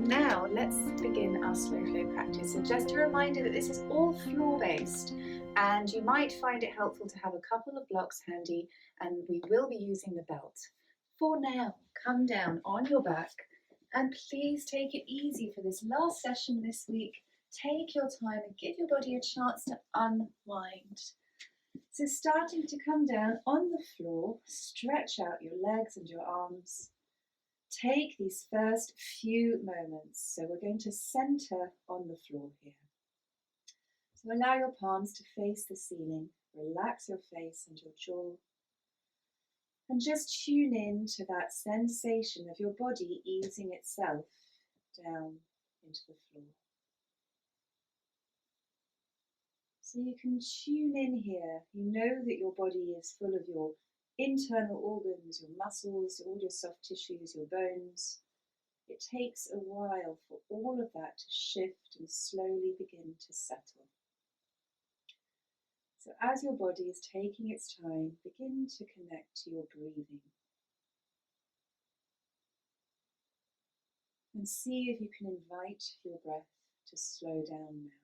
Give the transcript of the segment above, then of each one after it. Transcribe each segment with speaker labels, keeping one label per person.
Speaker 1: Now let's begin our slow flow practice. And just a reminder that this is all floor based, and you might find it helpful to have a couple of blocks handy, and we will be using the belt. For now, come down on your back and please take it easy for this last session this week. Take your time and give your body a chance to unwind. So starting to come down on the floor, stretch out your legs and your arms. Take these first few moments. So we're going to center on the floor here. So allow your palms to face the ceiling. Relax your face and your jaw. And just tune in to that sensation of your body easing itself down into the floor. So you can tune in here. You know that your body is full of your internal organs, your muscles, all your soft tissues, your bones. It takes a while for all of that to shift and slowly begin to settle. So as your body is taking its time, begin to connect to your breathing. And see if you can invite your breath to slow down now.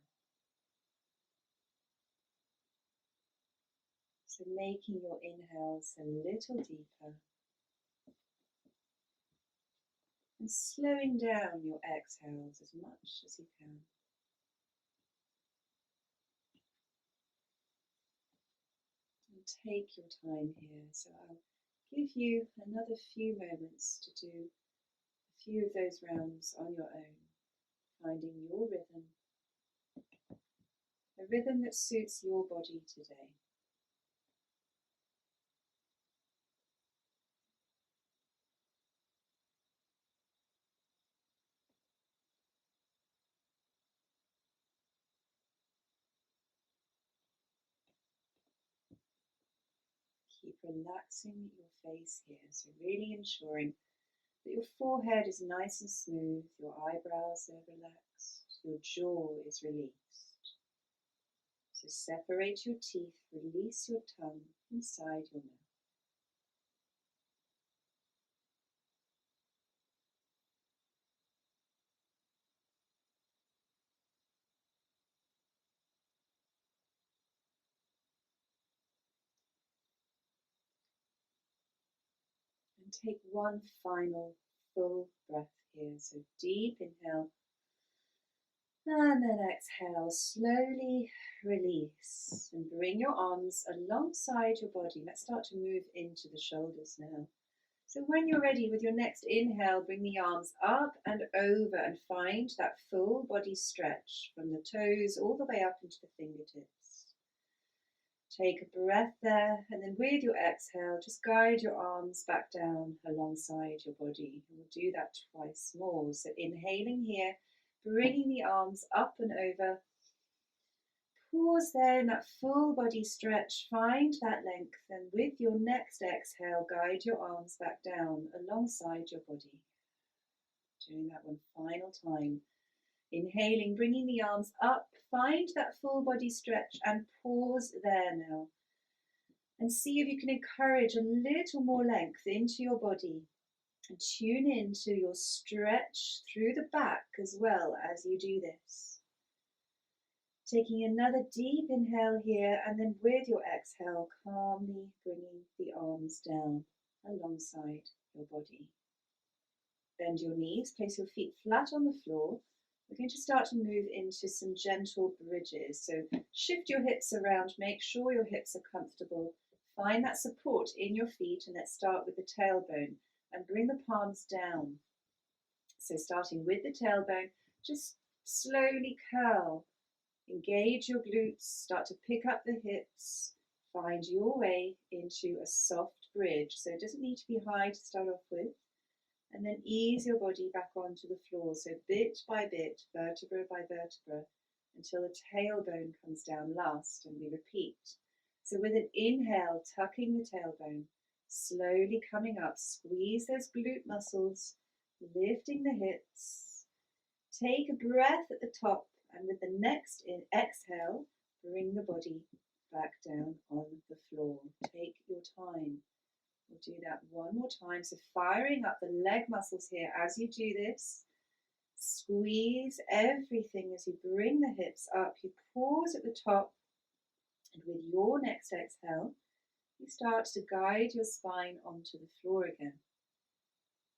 Speaker 1: So making your inhales a little deeper and slowing down your exhales as much as you can. And take your time here. So I'll give you another few moments to do a few of those rounds on your own, finding your rhythm, a rhythm that suits your body today. Keep relaxing your face here, so really ensuring that your forehead is nice and smooth, your eyebrows are relaxed, your jaw is released. So separate your teeth, release your tongue inside your mouth. And take one final full breath here. So deep inhale. And then exhale, slowly release. And bring your arms alongside your body. Let's start to move into the shoulders now. So when you're ready with your next inhale, bring the arms up and over and find that full body stretch from the toes all the way up into the fingertips. Take a breath there, and then with your exhale, just guide your arms back down alongside your body. And we'll do that twice more. So inhaling here, bringing the arms up and over. Pause there in that full body stretch, find that length, and with your next exhale, guide your arms back down alongside your body. Doing that one final time. Inhaling, bringing the arms up, find that full body stretch and pause there now. And see if you can encourage a little more length into your body and tune into your stretch through the back as well as you do this. Taking another deep inhale here, and then with your exhale, calmly bringing the arms down alongside your body. Bend your knees, place your feet flat on the floor. We're going to start to move into some gentle bridges. So shift your hips around, make sure your hips are comfortable. Find that support in your feet, and let's start with the tailbone and bring the palms down. So starting with the tailbone, just slowly curl. Engage your glutes, start to pick up the hips, find your way into a soft bridge. So it doesn't need to be high to start off with. And then ease your body back onto the floor. So bit by bit, vertebra by vertebra, until the tailbone comes down last, and we repeat. So with an inhale, tucking the tailbone, slowly coming up, squeeze those glute muscles, lifting the hips. Take a breath at the top, and with the next exhale, bring the body back down on the floor. Take your time. We'll do that one more time. So firing up the leg muscles here as you do this. Squeeze everything as you bring the hips up. You pause at the top, and with your next exhale, you start to guide your spine onto the floor again.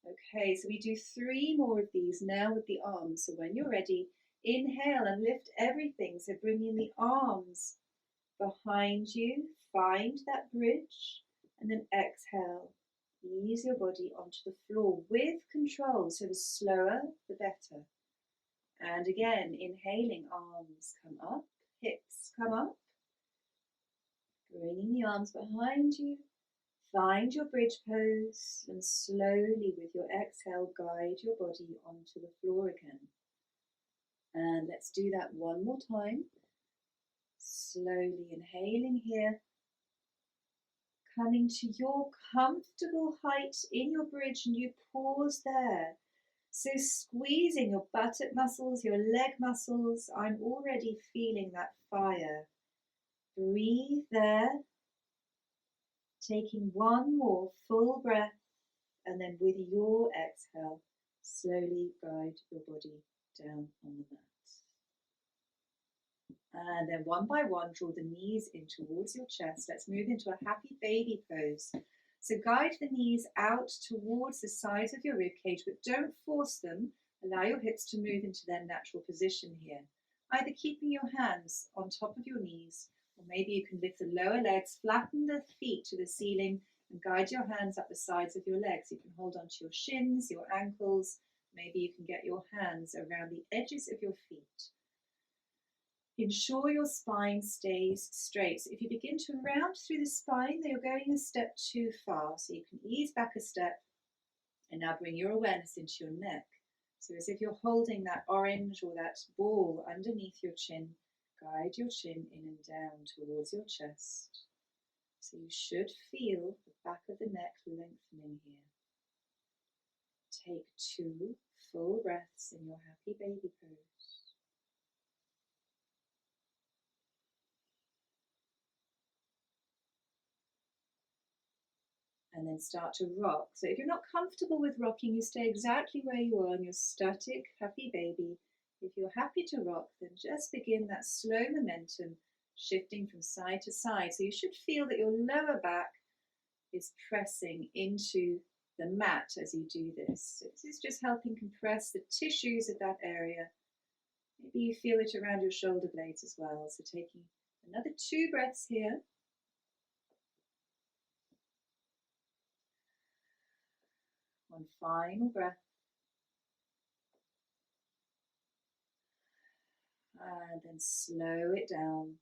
Speaker 1: Okay, so we do 3 more of these now with the arms. So when you're ready, inhale and lift everything. So bringing the arms behind you, find that bridge, and then exhale. Ease your body onto the floor with control. So the slower, the better. And again, inhaling, arms come up, hips come up. Bringing the arms behind you. Find your bridge pose and slowly with your exhale guide your body onto the floor again. And let's do that one more time. Slowly inhaling here. Coming to your comfortable height in your bridge and you pause there. So squeezing your buttock muscles, your leg muscles. I'm already feeling that fire. Breathe there. Taking one more full breath, and then with your exhale, slowly guide your body down on the mat. And then one by one, draw the knees in towards your chest. Let's move into a happy baby pose. So guide the knees out towards the sides of your ribcage, but don't force them. Allow your hips to move into their natural position here. Either keeping your hands on top of your knees, or maybe you can lift the lower legs, flatten the feet to the ceiling, and guide your hands up the sides of your legs. You can hold onto your shins, your ankles. Maybe you can get your hands around the edges of your feet. Ensure your spine stays straight. So if you begin to round through the spine, then you're going a step too far. So you can ease back a step and now bring your awareness into your neck. So as if you're holding that orange or that ball underneath your chin, guide your chin in and down towards your chest. So you should feel the back of the neck lengthening here. Take 2 full breaths in your happy baby pose. And then start to rock. So if you're not comfortable with rocking, you stay exactly where you are in your static happy baby. If you're happy to rock, then just begin that slow momentum, shifting from side to side. So you should feel that your lower back is pressing into the mat as you do this. So this is just helping compress the tissues of that area. Maybe you feel it around your shoulder blades as well. So taking another 2 breaths here. One final breath. And then slow it down.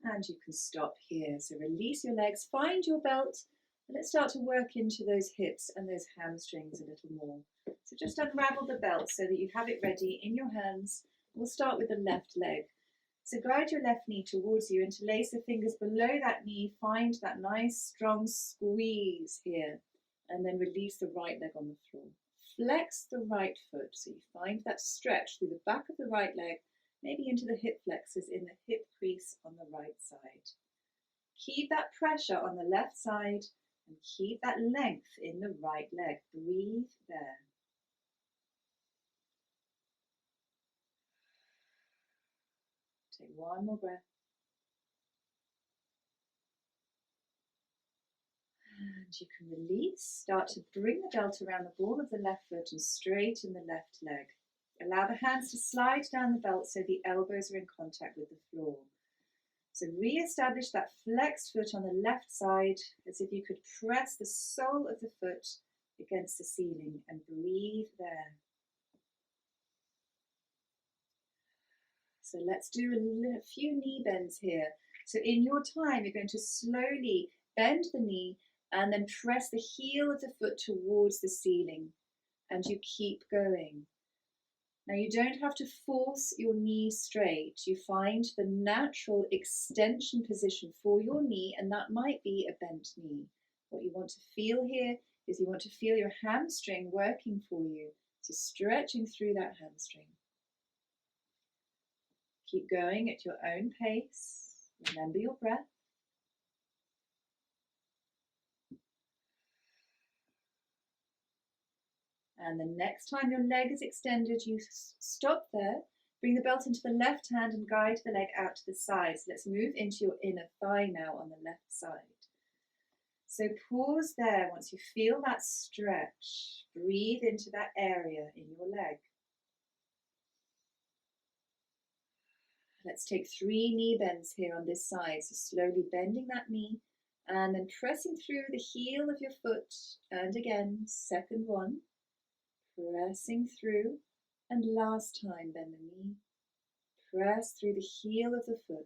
Speaker 1: And you can stop here. So release your legs, find your belt, and let's start to work into those hips and those hamstrings a little more. So just unravel the belt so that you have it ready in your hands. We'll start with the left leg. So guide your left knee towards you, interlace the fingers below that knee, find that nice strong squeeze here, and then release the right leg on the floor. Flex the right foot, so you find that stretch through the back of the right leg, maybe into the hip flexors in the hip crease on the right side. Keep that pressure on the left side and keep that length in the right leg. Breathe there. Take one more breath. And you can release. Start to bring the belt around the ball of the left foot and straighten the left leg. Allow the hands to slide down the belt so the elbows are in contact with the floor. So re-establish that flexed foot on the left side as if you could press the sole of the foot against the ceiling and breathe there. So let's do a few knee bends here. So in your time, you're going to slowly bend the knee and then press the heel of the foot towards the ceiling. And you keep going. Now you don't have to force your knee straight. You find the natural extension position for your knee, and that might be a bent knee. What you want to feel here is you want to feel your hamstring working for you. So stretching through that hamstring. Keep going at your own pace. Remember your breath. And the next time your leg is extended, you stop there. Bring the belt into the left hand and guide the leg out to the side. So let's move into your inner thigh now on the left side. So pause there once you feel that stretch. Breathe into that area in your leg. Let's take 3 knee bends here on this side. So slowly bending that knee and then pressing through the heel of your foot. And again, second one. Pressing through. And last time, bend the knee. Press through the heel of the foot.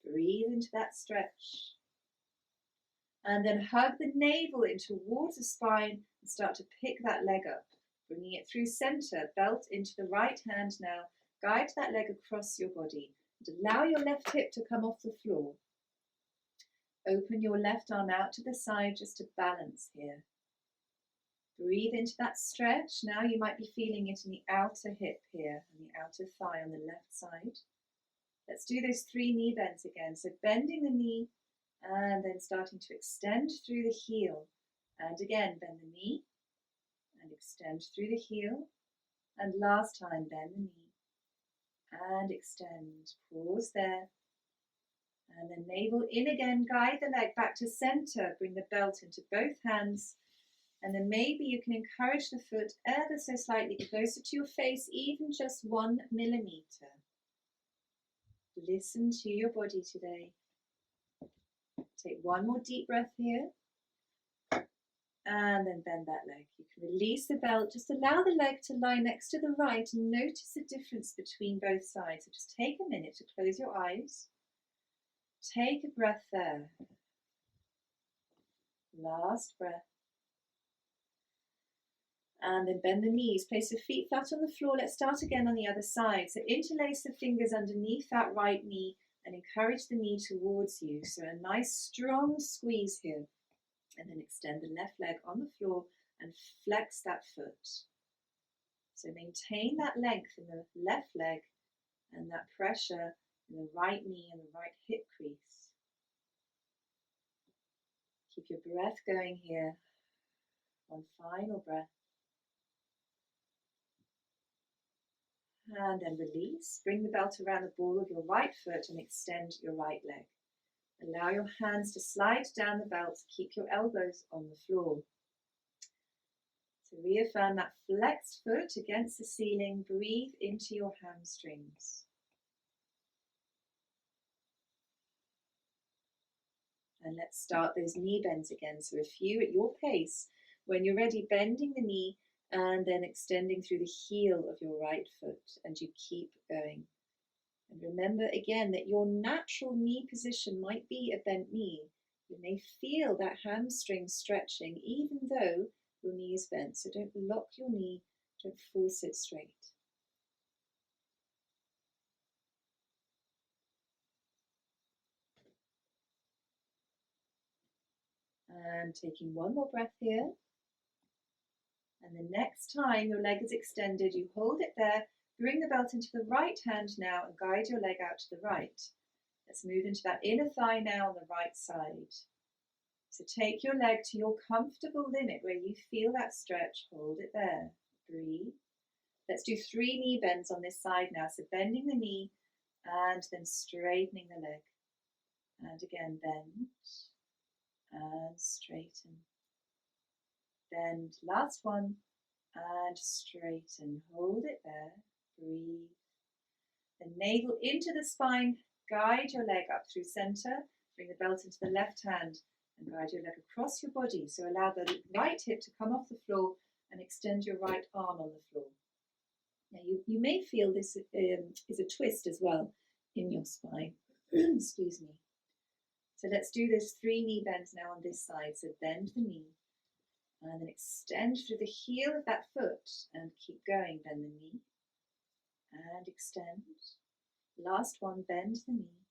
Speaker 1: Breathe into that stretch. And then hug the navel in towards the spine and start to pick that leg up. Bringing it through center, belt into the right hand now. Guide that leg across your body. And allow your left hip to come off the floor. Open your left arm out to the side just to balance here. Breathe into that stretch. Now you might be feeling it in the outer hip here and the outer thigh on the left side. Let's do those 3 knee bends again. So bending the knee and then starting to extend through the heel. And again, bend the knee and extend through the heel. And last time, bend the knee and extend. Pause there. And then navel in again. Guide the leg back to center. Bring the belt into both hands. And then maybe you can encourage the foot ever so slightly closer to your face, even just 1 millimeter. Listen to your body today. Take 1 more deep breath here. And then bend that leg. You can release the belt. Just allow the leg to lie next to the right and notice the difference between both sides. So just take a minute to close your eyes. Take a breath there. Last breath. And then bend the knees. Place the feet flat on the floor. Let's start again on the other side. So interlace the fingers underneath that right knee and encourage the knee towards you. So a nice strong squeeze here. And then extend the left leg on the floor and flex that foot. So maintain that length in the left leg and that pressure in the right knee and the right hip crease. Keep your breath going here. 1 final breath. And then release. Bring the belt around the ball of your right foot and extend your right leg. Allow your hands to slide down the belt. Keep your elbows on the floor. So reaffirm that flexed foot against the ceiling. Breathe into your hamstrings. And let's start those knee bends again. So a few at your pace. When you're ready, bending the knee and then extending through the heel of your right foot. And you keep going. And remember again that your natural knee position might be a bent knee. You may feel that hamstring stretching even though your knee is bent. So don't lock your knee, don't force it straight. And taking 1 more breath here. And the next time your leg is extended, you hold it there. Bring the belt into the right hand now and guide your leg out to the right. Let's move into that inner thigh now on the right side. So take your leg to your comfortable limit where you feel that stretch. Hold it there. Breathe. Let's do 3 knee bends on this side now. So bending the knee and then straightening the leg. And again, bend and straighten. Bend, last one, and straighten. Hold it there. Breathe. The navel into the spine. Guide your leg up through center. Bring the belt into the left hand and guide your leg across your body. So allow the right hip to come off the floor and extend your right arm on the floor. Now you may feel this is a twist as well in your spine. Excuse me. So let's do those 3 knee bends now on this side. So bend the knee and then extend through the heel of that foot and keep going. Bend the knee and extend. Last one, bend the knee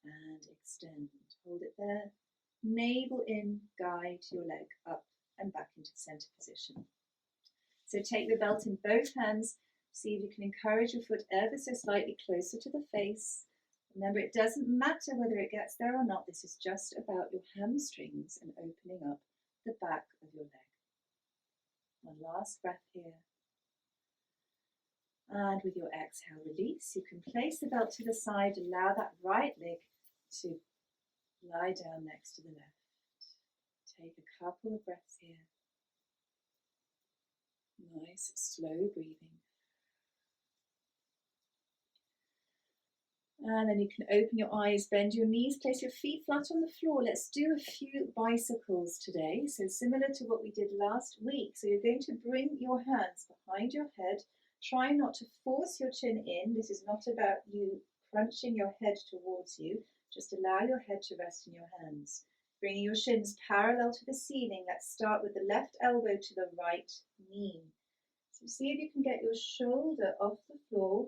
Speaker 1: and extend. Hold it there. Navel in, guide your leg up and back into center position. So take the belt in both hands. See if you can encourage your foot ever so slightly closer to the face. Remember, it doesn't matter whether it gets there or not. This is just about your hamstrings and opening up the back of your leg. One last breath here. And with your exhale, release. You can place the belt to the side, allow that right leg to lie down next to the left. Take a couple of breaths here. Nice, slow breathing. And then you can open your eyes, bend your knees, place your feet flat on the floor. Let's do a few bicycles today. So similar to what we did last week. So you're going to bring your hands behind your head. Try not to force your chin in. This is not about you crunching your head towards you. Just allow your head to rest in your hands. Bringing your shins parallel to the ceiling. Let's start with the left elbow to the right knee. So see if you can get your shoulder off the floor,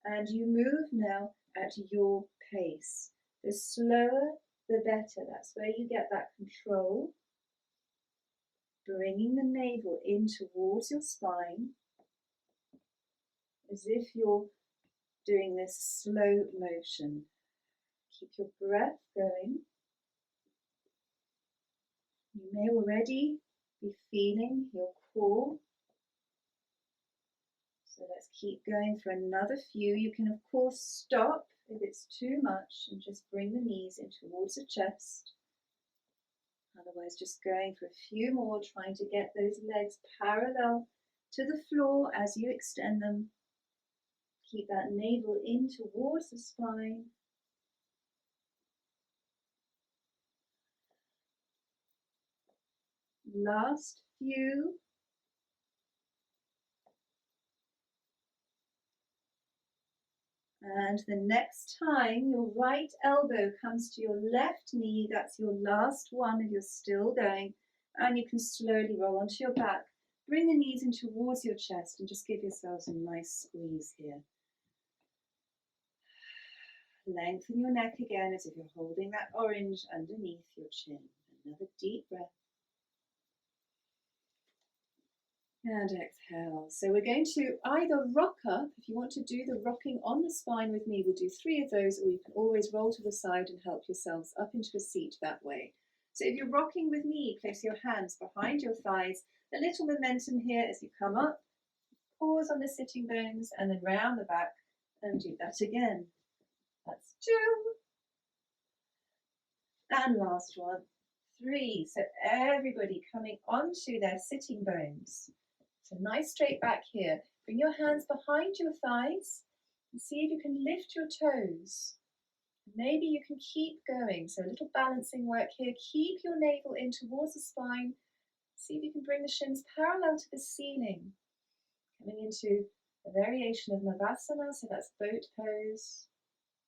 Speaker 1: and you move now at your pace. The slower, the better. That's where you get that control. Bringing the navel in towards your spine, as if you're doing this slow motion. Keep your breath going. You may already be feeling your core. So let's keep going for another few. You can of course stop if it's too much and just bring the knees in towards the chest. Otherwise just going for a few more, trying to get those legs parallel to the floor as you extend them. Keep that navel in towards the spine. Last few. And the next time your right elbow comes to your left knee, that's your last one if you're still going, and you can slowly roll onto your back. Bring the knees in towards your chest and just give yourselves a nice squeeze here. Lengthen your neck again as if you're holding that orange underneath your chin. Another deep breath. And exhale. So we're going to either rock up, if you want to do the rocking on the spine with me, we'll do 3 of those, or you can always roll to the side and help yourselves up into a seat that way. So if you're rocking with me, place your hands behind your thighs, a little momentum here as you come up, pause on the sitting bones, and then round the back, and do that again. That's 2. And last one, 3. So everybody coming onto their sitting bones. So nice straight back here. Bring your hands behind your thighs and see if you can lift your toes. Maybe you can keep going. So a little balancing work here. Keep your navel in towards the spine. See if you can bring the shins parallel to the ceiling. Coming into a variation of Navasana, so that's boat pose.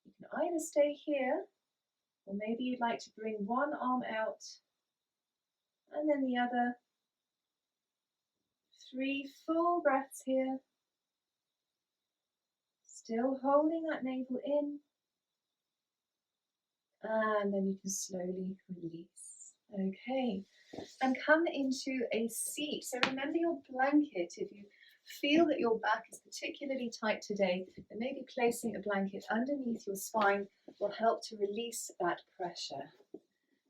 Speaker 1: You can either stay here, or maybe you'd like to bring one arm out and then the other. 3 full breaths here. Still holding that navel in. And then you can slowly release. Okay. And come into a seat. So remember your blanket. If you feel that your back is particularly tight today, then maybe placing a blanket underneath your spine will help to release that pressure.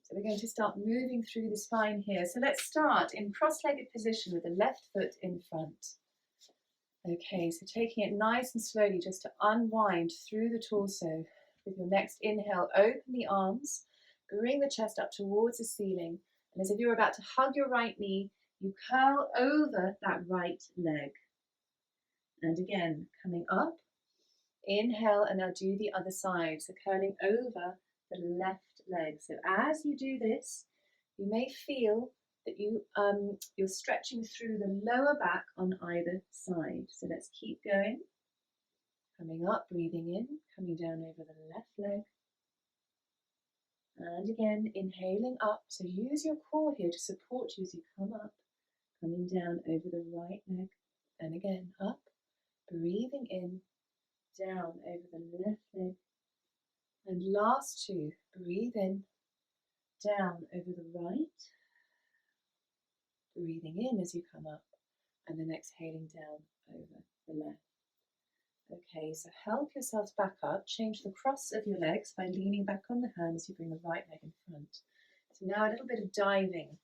Speaker 1: So we're going to start moving through the spine here. So let's start in cross-legged position with the left foot in front. Okay, so taking it nice and slowly just to unwind through the torso. With your next inhale, open the arms, bring the chest up towards the ceiling. And as if you're about to hug your right knee, you curl over that right leg. And again, coming up, inhale, and now do the other side. So curling over the left leg. So as you do this, you may feel that you're stretching through the lower back on either side. So let's keep going. Coming up, breathing in, coming down over the left leg. And again, inhaling up. So use your core here to support you as you come up. Coming down over the right leg. And again, up. Breathing in, down over the left leg. And last 2, breathe in, down over the right. Breathing in as you come up. And then exhaling down over the left. Okay, so help yourselves back up. Change the cross of your legs by leaning back on the hands. You bring the right leg in front. So now a little bit of diving.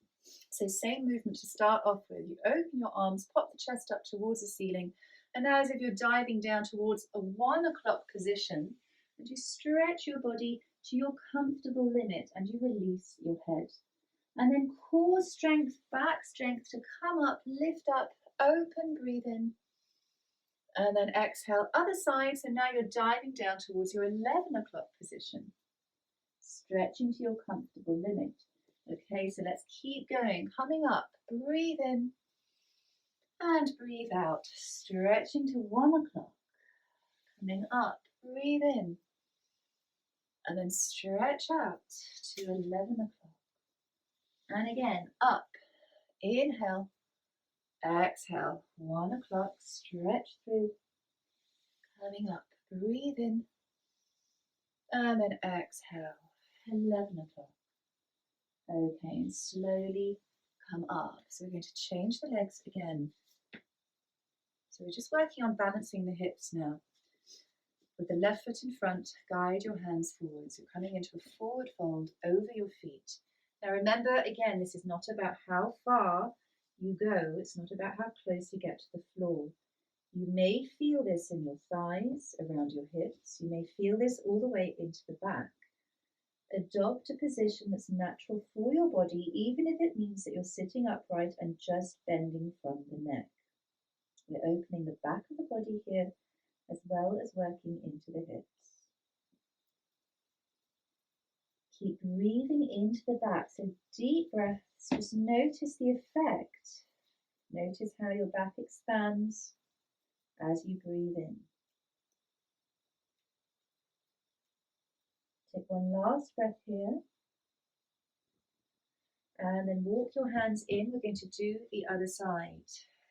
Speaker 1: So same movement to start off with. You open your arms, pop the chest up towards the ceiling, and now as if you're diving down towards a 1 o'clock position, and you stretch your body to your comfortable limit and you release your head. And then core strength, back strength to come up, lift up, open, breathe in. And then exhale, other side. So now you're diving down towards your 11 o'clock position, stretching to your comfortable limit. Okay, so let's keep going. Coming up, breathe in and breathe out, stretching to 1 o'clock. Coming up, breathe in and then stretch out to 11 o'clock. And again, up, inhale, exhale, 1 o'clock, stretch through. Coming up, breathe in and then exhale, 11 o'clock. Okay, and slowly come up. So we're going to change the legs again. So we're just working on balancing the hips now. With the left foot in front, guide your hands forwards. You're coming into a forward fold over your feet. Now remember, again, this is not about how far you go. It's not about how close you get to the floor. You may feel this in your thighs, around your hips. You may feel this all the way into the back. Adopt a position that's natural for your body, even if it means that you're sitting upright and just bending from the neck. We're opening the back of the body here, as well as working into the hips. Keep breathing into the back, so deep breaths. Just notice the effect. Notice how your back expands as you breathe in. Take one last breath here. And then walk your hands in. We're going to do the other side.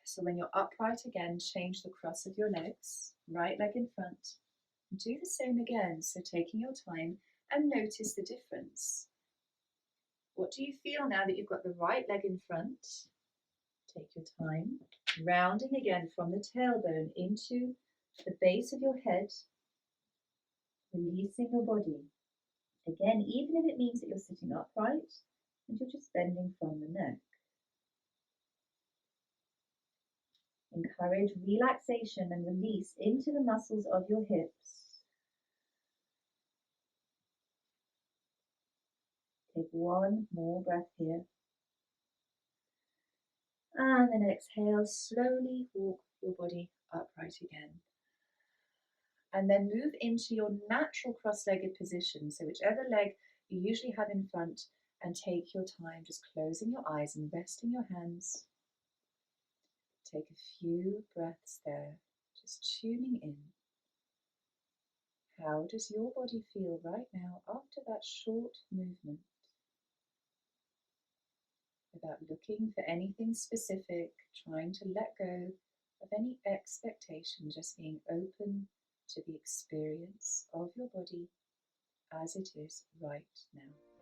Speaker 1: So when you're upright again, change the cross of your legs, right leg in front. Do the same again, so taking your time and notice the difference. What do you feel now that you've got the right leg in front? Take your time, rounding again from the tailbone into the base of your head, releasing your body. Again, even if it means that you're sitting upright and you're just bending from the neck. Encourage relaxation and release into the muscles of your hips. Take one more breath here. And then exhale, slowly walk your body upright again. And then move into your natural cross-legged position. So whichever leg you usually have in front, and take your time just closing your eyes and resting your hands. Take a few breaths there, just tuning in. How does your body feel right now after that short movement? Without looking for anything specific, trying to let go of any expectation, just being open to the experience of your body as it is right now.